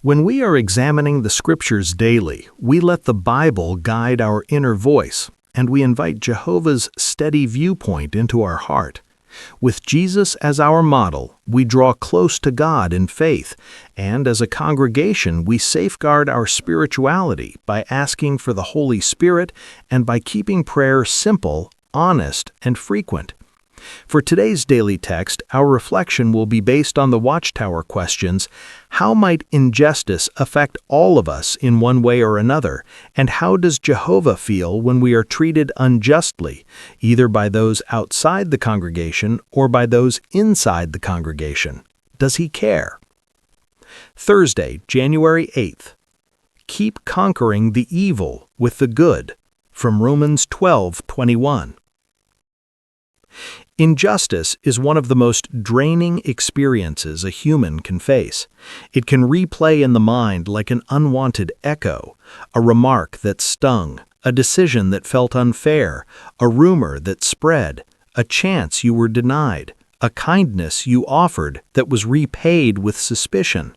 When we are examining the Scriptures daily, we let the Bible guide our inner voice, and we invite Jehovah's steady viewpoint into our heart. With Jesus as our model, we draw close to God in faith, and as a congregation, we safeguard our spirituality by asking for the Holy Spirit and by keeping prayer simple, honest, and frequent. For today's daily text, our reflection will be based on the Watchtower questions: how might injustice affect all of us in one way or another, and how does Jehovah feel when we are treated unjustly, either by those outside the congregation or by those inside the congregation? Does he care? Thursday, January 8th. Keep conquering the evil with the good, from Romans 12:21. Injustice is one of the most draining experiences a human can face. It can replay in the mind like an unwanted echo, a remark that stung, a decision that felt unfair, a rumor that spread, a chance you were denied, a kindness you offered that was repaid with suspicion.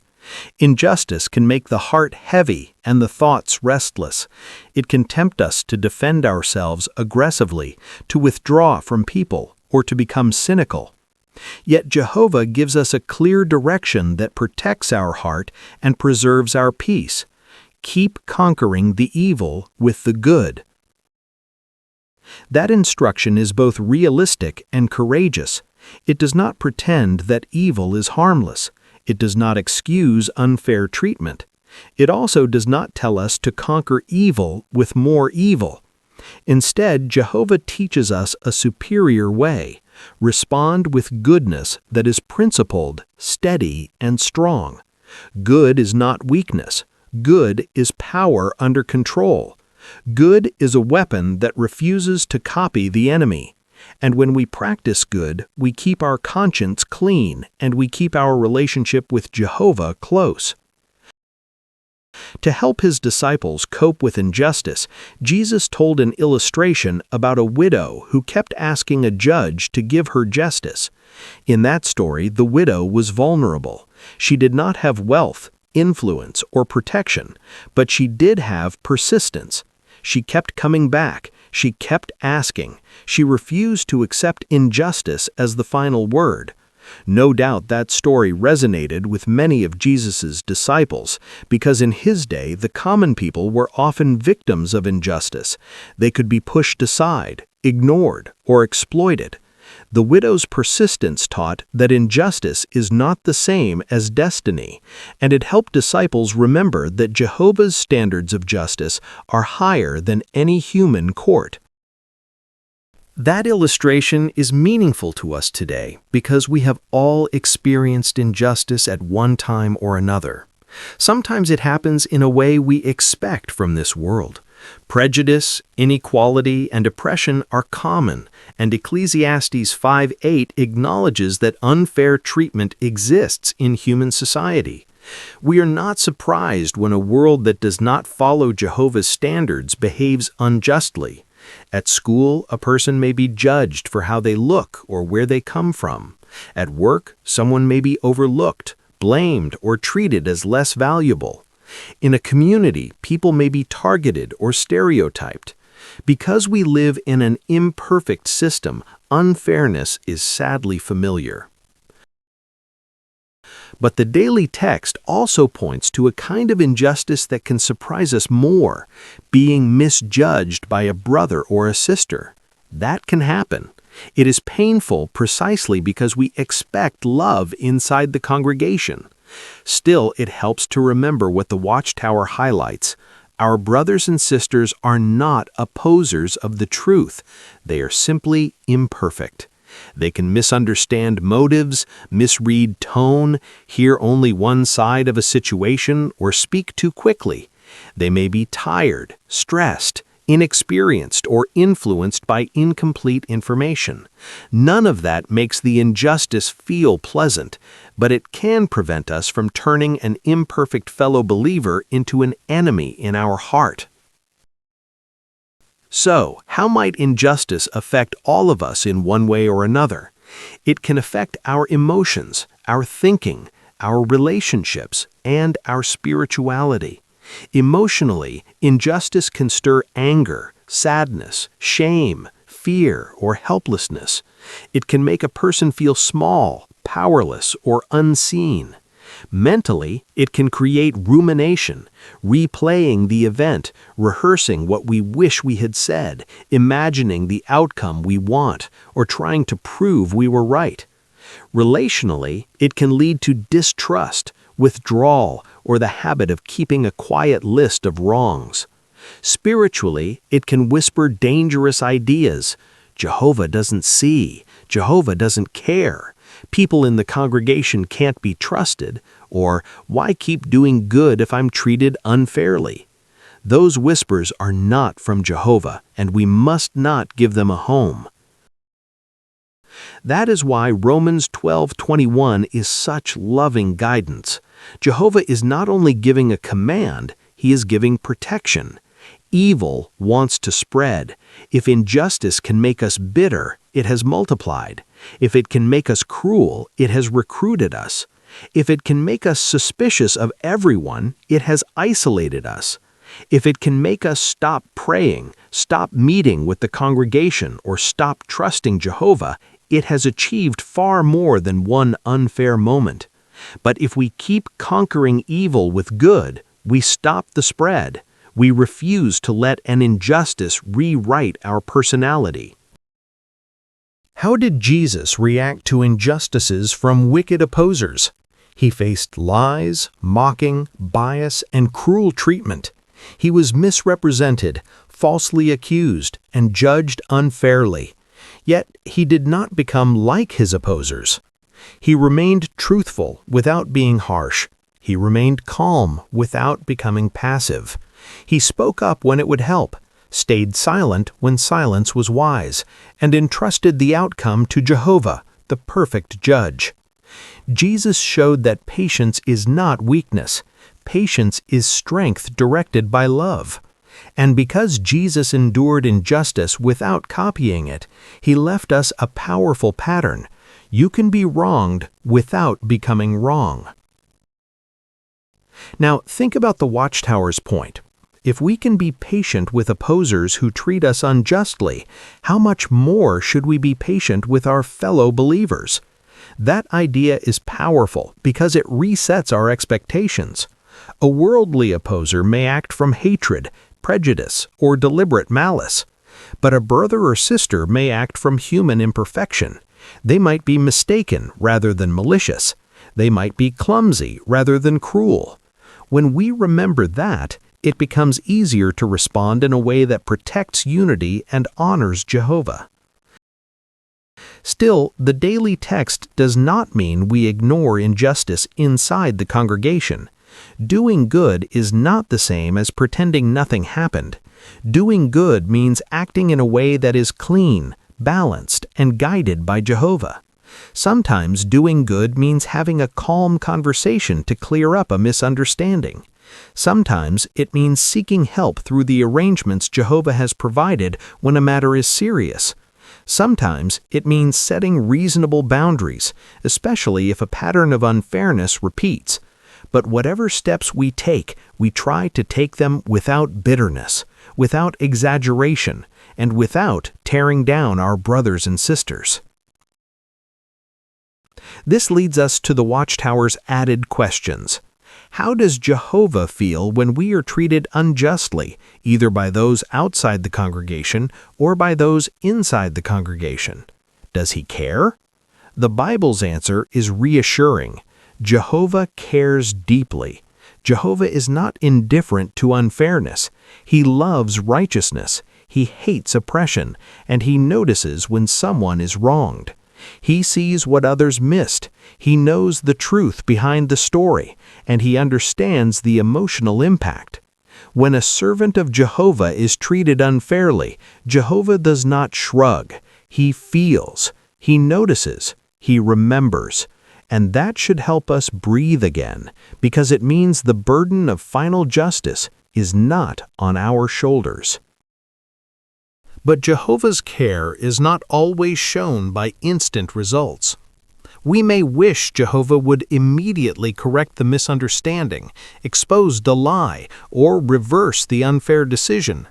Injustice can make the heart heavy and the thoughts restless. It can tempt us to defend ourselves aggressively, to withdraw from people, or to become cynical. Yet Jehovah gives us a clear direction that protects our heart and preserves our peace. Keep conquering the evil with the good. That instruction is both realistic and courageous. It does not pretend that evil is harmless. It does not excuse unfair treatment. It also does not tell us to conquer evil with more evil. Instead, Jehovah teaches us a superior way: respond with goodness that is principled, steady, and strong. Good is not weakness. Good is power under control. Good is a weapon that refuses to copy the enemy. And when we practice good, we keep our conscience clean, and we keep our relationship with Jehovah close. To help his disciples cope with injustice, Jesus told an illustration about a widow who kept asking a judge to give her justice. In that story, the widow was vulnerable. She did not have wealth, influence, or protection, but she did have persistence. She kept coming back. She kept asking. She refused to accept injustice as the final word. No doubt that story resonated with many of Jesus' disciples, because in his day the common people were often victims of injustice. They could be pushed aside, ignored, or exploited. The widow's persistence taught that injustice is not the same as destiny, and it helped disciples remember that Jehovah's standards of justice are higher than any human court. That illustration is meaningful to us today because we have all experienced injustice at one time or another. Sometimes it happens in a way we expect from this world. Prejudice, inequality, and oppression are common, and Ecclesiastes 5:8 acknowledges that unfair treatment exists in human society. We are not surprised when a world that does not follow Jehovah's standards behaves unjustly. At school, a person may be judged for how they look or where they come from. At work, someone may be overlooked, blamed, or treated as less valuable. In a community, people may be targeted or stereotyped. Because we live in an imperfect system, unfairness is sadly familiar. But the daily text also points to a kind of injustice that can surprise us more: being misjudged by a brother or a sister. That can happen. It is painful precisely because we expect love inside the congregation. Still, it helps to remember what the Watchtower highlights. Our brothers and sisters are not opposers of the truth. They are simply imperfect. They can misunderstand motives, misread tone, hear only one side of a situation, or speak too quickly. They may be tired, stressed, inexperienced, or influenced by incomplete information. None of that makes the injustice feel pleasant, but it can prevent us from turning an imperfect fellow believer into an enemy in our heart. So, how might injustice affect all of us in one way or another? It can affect our emotions, our thinking, our relationships, and our spirituality. Emotionally, injustice can stir anger, sadness, shame, fear, or helplessness. It can make a person feel small, powerless, or unseen. Mentally, it can create rumination, replaying the event, rehearsing what we wish we had said, imagining the outcome we want, or trying to prove we were right. Relationally, it can lead to distrust, withdrawal, or the habit of keeping a quiet list of wrongs. Spiritually, it can whisper dangerous ideas. Jehovah doesn't see. Jehovah doesn't care. People in the congregation can't be trusted, or why keep doing good if I'm treated unfairly? Those whispers are not from Jehovah, and we must not give them a home. That is why Romans 12:21 is such loving guidance. Jehovah is not only giving a command, he is giving protection. Evil wants to spread. If injustice can make us bitter, it has multiplied. If it can make us cruel, it has recruited us. If it can make us suspicious of everyone, it has isolated us. If it can make us stop praying, stop meeting with the congregation, or stop trusting Jehovah, it has achieved far more than one unfair moment. But if we keep conquering evil with good, we stop the spread. We refuse to let an injustice rewrite our personality. How did Jesus react to injustices from wicked opposers? He faced lies, mocking, bias, and cruel treatment. He was misrepresented, falsely accused, and judged unfairly. Yet he did not become like his opposers. He remained truthful without being harsh. He remained calm without becoming passive. He spoke up when it would help, stayed silent when silence was wise, and entrusted the outcome to Jehovah, the perfect judge. Jesus showed that patience is not weakness. Patience is strength directed by love. And because Jesus endured injustice without copying it, he left us a powerful pattern. You can be wronged without becoming wrong. Now, think about the Watchtower's point. If we can be patient with opposers who treat us unjustly, how much more should we be patient with our fellow believers? That idea is powerful because it resets our expectations. A worldly opposer may act from hatred, prejudice, or deliberate malice. But a brother or sister may act from human imperfection. They might be mistaken rather than malicious. They might be clumsy rather than cruel. When we remember that, it becomes easier to respond in a way that protects unity and honors Jehovah. Still, the daily text does not mean we ignore injustice inside the congregation. Doing good is not the same as pretending nothing happened. Doing good means acting in a way that is clean, balanced, and guided by Jehovah. Sometimes doing good means having a calm conversation to clear up a misunderstanding. Sometimes it means seeking help through the arrangements Jehovah has provided when a matter is serious. Sometimes it means setting reasonable boundaries, especially if a pattern of unfairness repeats. But whatever steps we try to take them without bitterness, without exaggeration, and without tearing down our brothers and sisters. This leads us to the Watchtower's added questions. How does Jehovah feel when we are treated unjustly, either by those outside the congregation or by those inside the congregation? Does he care? The Bible's answer is reassuring. Jehovah cares deeply. Jehovah is not indifferent to unfairness. He loves righteousness. He hates oppression, and he notices when someone is wronged. He sees what others missed. He knows the truth behind the story, and he understands the emotional impact. When a servant of Jehovah is treated unfairly, Jehovah does not shrug. He feels, he notices, he remembers. And that should help us breathe again, because it means the burden of final justice is not on our shoulders. But Jehovah's care is not always shown by instant results. We may wish Jehovah would immediately correct the misunderstanding, expose the lie, or reverse the unfair decision.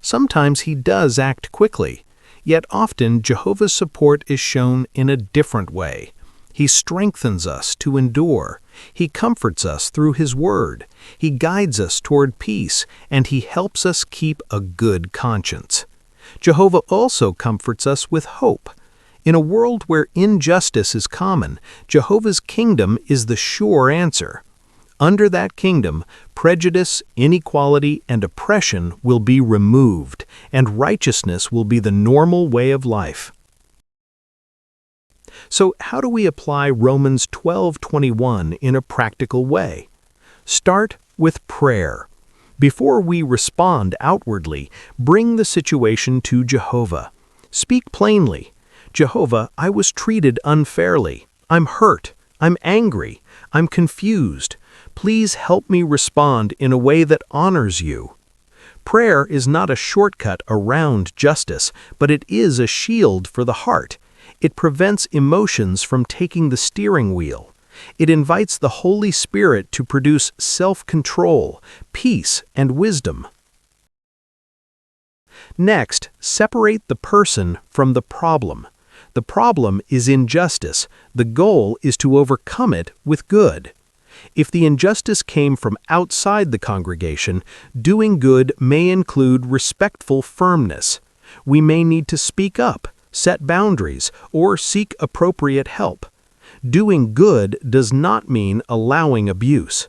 Sometimes he does act quickly, yet often Jehovah's support is shown in a different way. He strengthens us to endure. He comforts us through His Word. He guides us toward peace, and He helps us keep a good conscience. Jehovah also comforts us with hope. In a world where injustice is common, Jehovah's kingdom is the sure answer. Under that kingdom, prejudice, inequality, and oppression will be removed, and righteousness will be the normal way of life. So how do we apply Romans 12:21 in a practical way? Start with prayer. Before we respond outwardly, bring the situation to Jehovah. Speak plainly. Jehovah, I was treated unfairly. I'm hurt. I'm angry. I'm confused. Please help me respond in a way that honors you. Prayer is not a shortcut around justice, but it is a shield for the heart. It prevents emotions from taking the steering wheel. It invites the Holy Spirit to produce self-control, peace, and wisdom. Next, separate the person from the problem. The problem is injustice. The goal is to overcome it with good. If the injustice came from outside the congregation, doing good may include respectful firmness. We may need to speak up, set boundaries, or seek appropriate help. Doing good does not mean allowing abuse.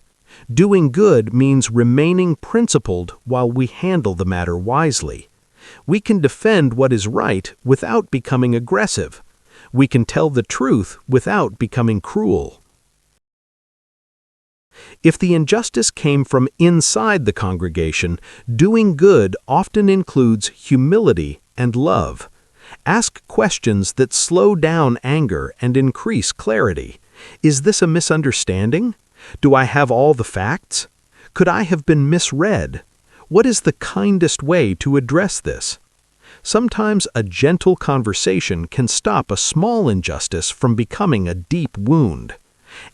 Doing good means remaining principled while we handle the matter wisely. We can defend what is right without becoming aggressive. We can tell the truth without becoming cruel. If the injustice came from inside the congregation, doing good often includes humility and love. Ask questions that slow down anger and increase clarity. Is this a misunderstanding? Do I have all the facts? Could I have been misread? What is the kindest way to address this? Sometimes a gentle conversation can stop a small injustice from becoming a deep wound.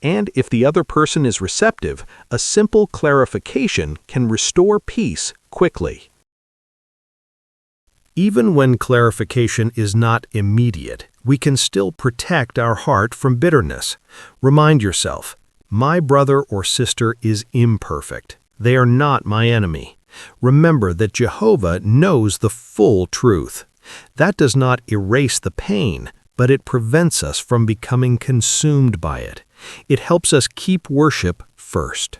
And if the other person is receptive, a simple clarification can restore peace quickly. Even when clarification is not immediate, we can still protect our heart from bitterness. Remind yourself, my brother or sister is imperfect. They are not my enemy. Remember that Jehovah knows the full truth. That does not erase the pain, but it prevents us from becoming consumed by it. It helps us keep worship first.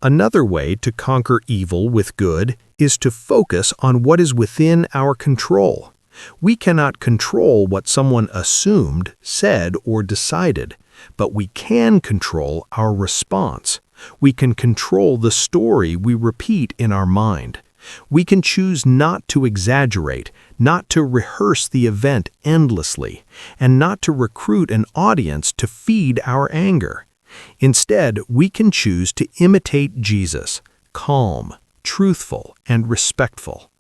Another way to conquer evil with good is to focus on what is within our control. We cannot control what someone assumed, said, or decided, but we can control our response. We can control the story we repeat in our mind. We can choose not to exaggerate, not to rehearse the event endlessly, and not to recruit an audience to feed our anger. Instead, we can choose to imitate Jesus, calm, truthful, and respectful.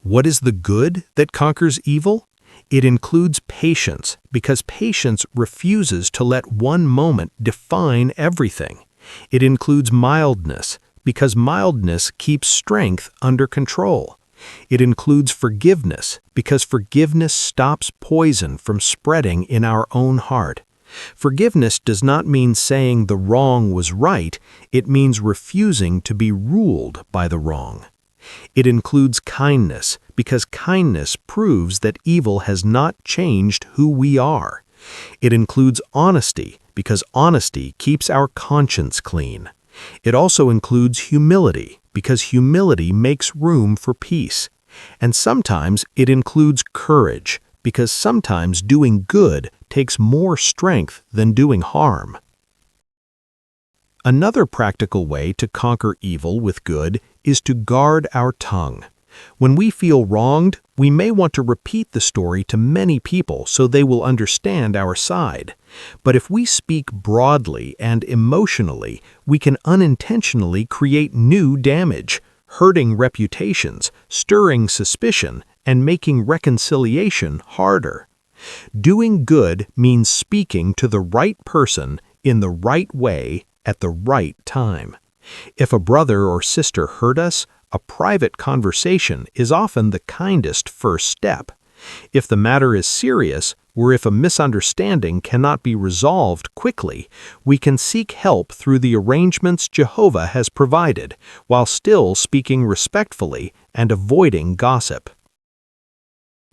What is the good that conquers evil? It includes patience, because patience refuses to let one moment define everything. It includes mildness, because mildness keeps strength under control. It includes forgiveness, because forgiveness stops poison from spreading in our own heart. Forgiveness does not mean saying the wrong was right, it means refusing to be ruled by the wrong. It includes kindness, because kindness proves that evil has not changed who we are. It includes honesty, because honesty keeps our conscience clean. It also includes humility, because humility makes room for peace. And sometimes it includes courage, because sometimes doing good takes more strength than doing harm. Another practical way to conquer evil with good is to guard our tongue. When we feel wronged, we may want to repeat the story to many people so they will understand our side. But if we speak broadly and emotionally, we can unintentionally create new damage, hurting reputations, stirring suspicion, and making reconciliation harder. Doing good means speaking to the right person in the right way at the right time. If a brother or sister hurt us, a private conversation is often the kindest first step. If the matter is serious, or if a misunderstanding cannot be resolved quickly, we can seek help through the arrangements Jehovah has provided, while still speaking respectfully and avoiding gossip.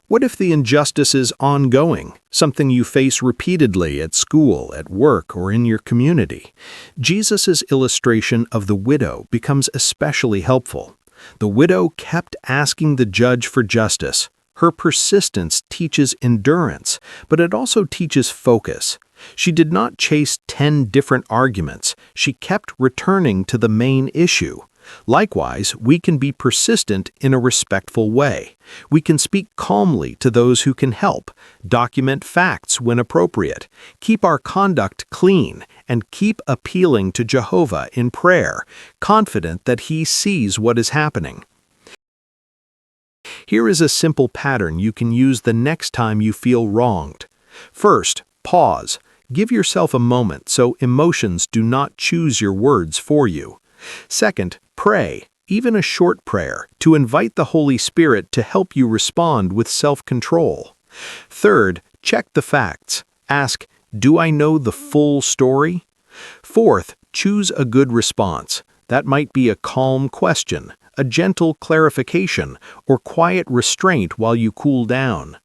What if the injustice is ongoing, something you face repeatedly at school, at work, or in your community? Jesus' illustration of the widow becomes especially helpful. The widow kept asking the judge for justice. Her persistence teaches endurance, but it also teaches focus. She did not chase 10 different arguments. She kept returning to the main issue. Likewise, we can be persistent in a respectful way. We can speak calmly to those who can help, document facts when appropriate, keep our conduct clean, and keep appealing to Jehovah in prayer, confident that He sees what is happening. Here is a simple pattern you can use the next time you feel wronged. First, pause. Give yourself a moment so emotions do not choose your words for you. Second, pray, even a short prayer, to invite the Holy Spirit to help you respond with self-control. Third, check the facts. Ask, do I know the full story? Fourth, choose a good response. That might be a calm question, a gentle clarification, or quiet restraint while you cool down.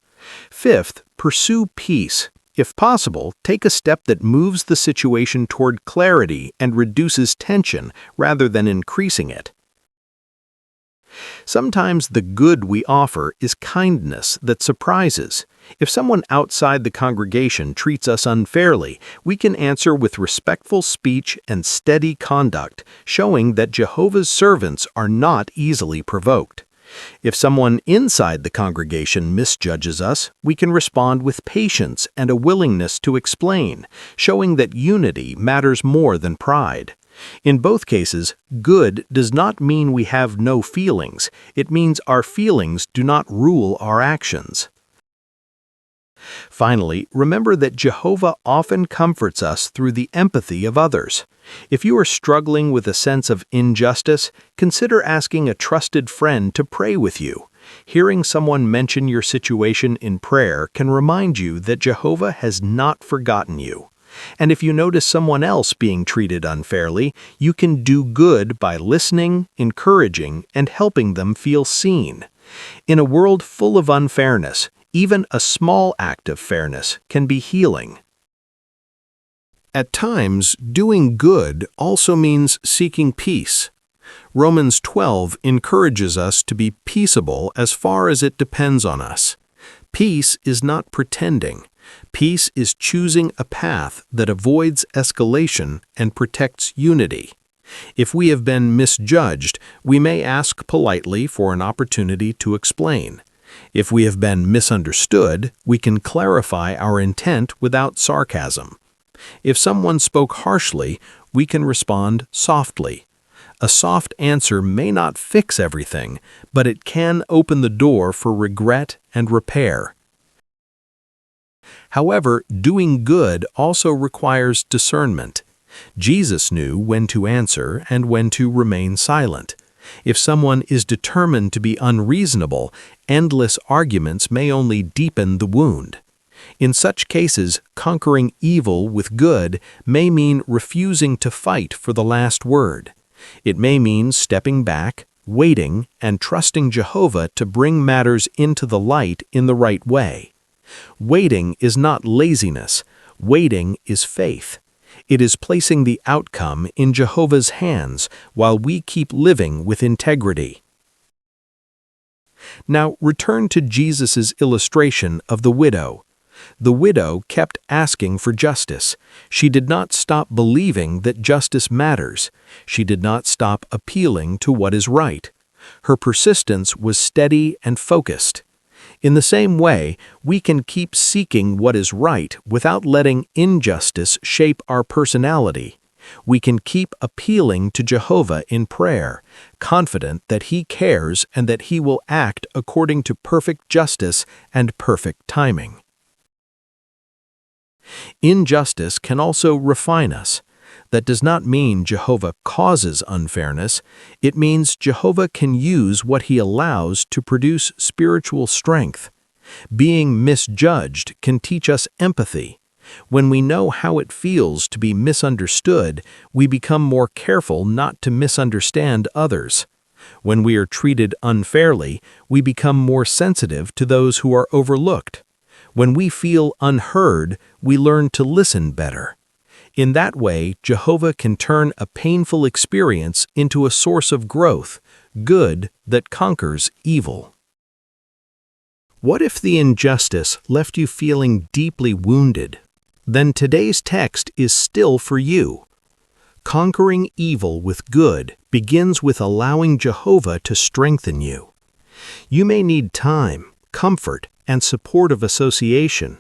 Fifth, pursue peace. If possible, take a step that moves the situation toward clarity and reduces tension rather than increasing it. Sometimes the good we offer is kindness that surprises. If someone outside the congregation treats us unfairly, we can answer with respectful speech and steady conduct, showing that Jehovah's servants are not easily provoked. If someone inside the congregation misjudges us, we can respond with patience and a willingness to explain, showing that unity matters more than pride. In both cases, good does not mean we have no feelings. It means our feelings do not rule our actions. Finally, remember that Jehovah often comforts us through the empathy of others. If you are struggling with a sense of injustice, consider asking a trusted friend to pray with you. Hearing someone mention your situation in prayer can remind you that Jehovah has not forgotten you. And if you notice someone else being treated unfairly, you can do good by listening, encouraging, and helping them feel seen. In a world full of unfairness, even a small act of fairness can be healing. At times, doing good also means seeking peace. Romans 12 encourages us to be peaceable as far as it depends on us. Peace is not pretending. Peace is choosing a path that avoids escalation and protects unity. If we have been misjudged, we may ask politely for an opportunity to explain. If we have been misunderstood, we can clarify our intent without sarcasm. If someone spoke harshly, we can respond softly. A soft answer may not fix everything, but it can open the door for regret and repair. However, doing good also requires discernment. Jesus knew when to answer and when to remain silent. If someone is determined to be unreasonable, endless arguments may only deepen the wound. In such cases, conquering evil with good may mean refusing to fight for the last word. It may mean stepping back, waiting, and trusting Jehovah to bring matters into the light in the right way. Waiting is not laziness. Waiting is faith. It is placing the outcome in Jehovah's hands while we keep living with integrity. Now return to Jesus' illustration of the widow. The widow kept asking for justice. She did not stop believing that justice matters. She did not stop appealing to what is right. Her persistence was steady and focused. In the same way, we can keep seeking what is right without letting injustice shape our personality. We can keep appealing to Jehovah in prayer, confident that He cares and that He will act according to perfect justice and perfect timing. Injustice can also refine us. That does not mean Jehovah causes unfairness. It means Jehovah can use what he allows to produce spiritual strength. Being misjudged can teach us empathy. When we know how it feels to be misunderstood, we become more careful not to misunderstand others. When we are treated unfairly, we become more sensitive to those who are overlooked. When we feel unheard, we learn to listen better. In that way, Jehovah can turn a painful experience into a source of growth, good that conquers evil. What if the injustice left you feeling deeply wounded? Then today's text is still for you. Conquering evil with good begins with allowing Jehovah to strengthen you. You may need time, comfort, and supportive association.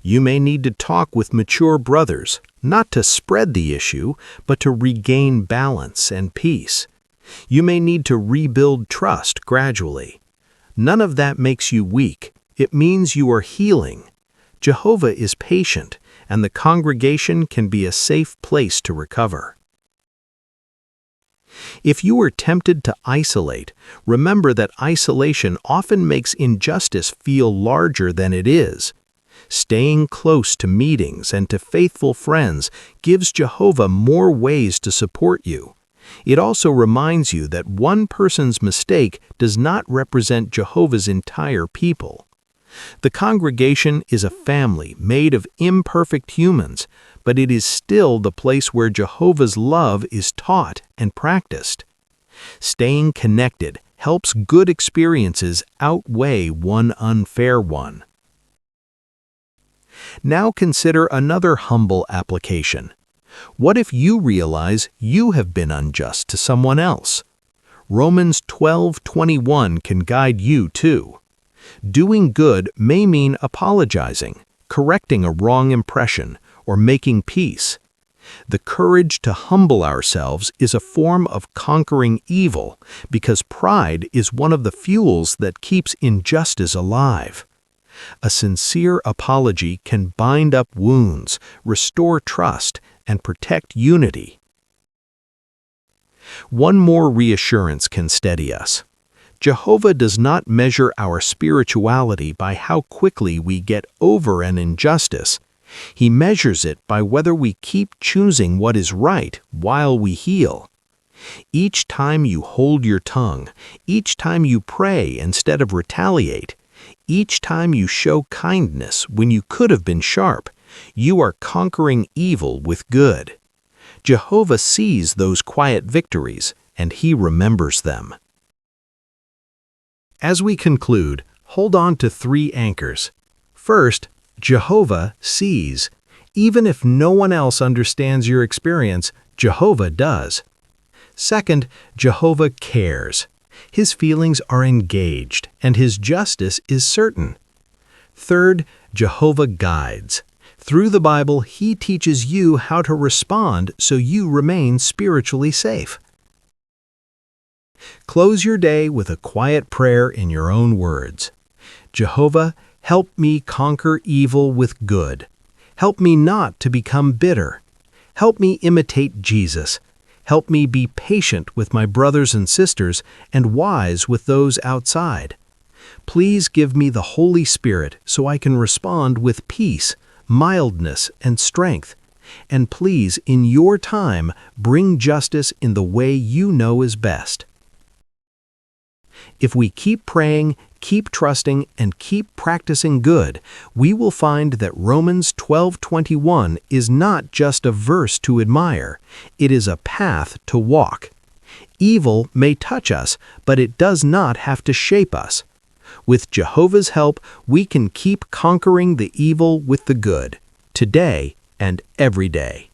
You may need to talk with mature brothers, not to spread the issue, but to regain balance and peace. You may need to rebuild trust gradually. None of that makes you weak. It means you are healing. Jehovah is patient, and the congregation can be a safe place to recover. If you are tempted to isolate, remember that isolation often makes injustice feel larger than it is. Staying close to meetings and to faithful friends gives Jehovah more ways to support you. It also reminds you that one person's mistake does not represent Jehovah's entire people. The congregation is a family made of imperfect humans, but it is still the place where Jehovah's love is taught and practiced. Staying connected helps good experiences outweigh one unfair one. Now consider another humble application. What if you realize you have been unjust to someone else? Romans 12:21 can guide you too. Doing good may mean apologizing, correcting a wrong impression, or making peace. The courage to humble ourselves is a form of conquering evil because pride is one of the fuels that keeps injustice alive. A sincere apology can bind up wounds, restore trust, and protect unity. One more reassurance can steady us. Jehovah does not measure our spirituality by how quickly we get over an injustice. He measures it by whether we keep choosing what is right while we heal. Each time you hold your tongue, each time you pray instead of retaliate, each time you show kindness when you could have been sharp, you are conquering evil with good. Jehovah sees those quiet victories, and he remembers them. As we conclude, hold on to 3 anchors. First, Jehovah sees. Even if no one else understands your experience, Jehovah does. Second, Jehovah cares. His feelings are engaged, and his justice is certain. Third, Jehovah guides. Through the Bible, he teaches you how to respond so you remain spiritually safe. Close your day with a quiet prayer in your own words. Jehovah, help me conquer evil with good. Help me not to become bitter. Help me imitate Jesus. Help me be patient with my brothers and sisters and wise with those outside. Please give me the Holy Spirit so I can respond with peace, mildness, and strength. And please, in your time, bring justice in the way you know is best. If we keep praying, keep trusting, and keep practicing good, we will find that Romans 12:21 is not just a verse to admire, it is a path to walk. Evil may touch us, but it does not have to shape us. With Jehovah's help, we can keep conquering the evil with the good, today and every day.